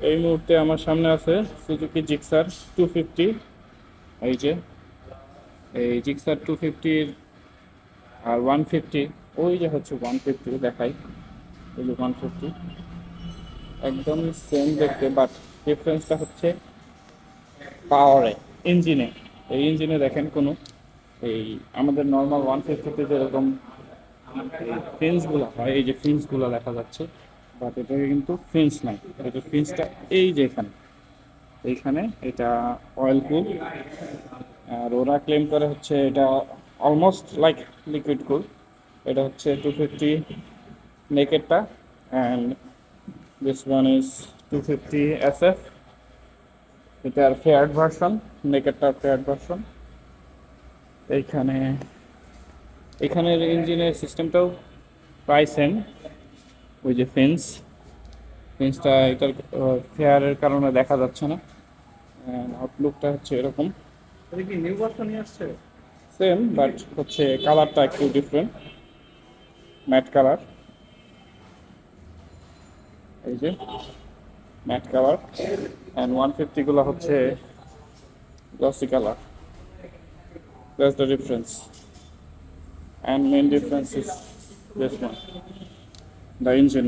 এই মুহূর্তে আমার সামনে আছে সুজুকি জিক্সার 250। এই যে এই জিক্সার 250 আর 150, ওই যে হচ্ছে 150 দেখাই, এই যে 150 একদম সেম দেখতে, বাট ডিফারেন্সটা হচ্ছে পাওয়ারে, ইঞ্জিনে। এই ইঞ্জিনে দেখেন কোনো এই আমাদের নর্মাল 150-তে যেরকম এই ফিন্সগুলো হয়, এই যে ফিন্সগুলো দেখা যাচ্ছে, বাট এটাকে কিন্তু ফিন্স নাই। এটা ফিন্সটা এই যে এখানে, এইখানে এটা অয়েল কুল। আর ওরা ক্লেম করে হচ্ছে এটা অলমোস্ট লাইক লিকুইড কুল। এটা হচ্ছে 250 নেকেডটা, and this one is 250 SF। এটার ফেয়ার্ড ভার্সন, নেকেডটার ফেয়ার্ড ভার্সন। এইখানে এখানের ইঞ্জিনের সিস্টেমটাও প্রায় সেম। ওই যে ফেন্সটা এটার ফেয়ারের কারণে দেখা যাচ্ছে না। আউটলুকটা হচ্ছে এরকম, এটা কি নিউ ভার্সন নিয়ে আসছে? সেম, বাট হচ্ছে কালারটা একটু ডিফারেন্ট, ম্যাট কালার। এই যে ম্যাট কালার, অ্যান্ড 150 গুলো হচ্ছে glossy colour. That's the difference, and main difference is this one, the engine.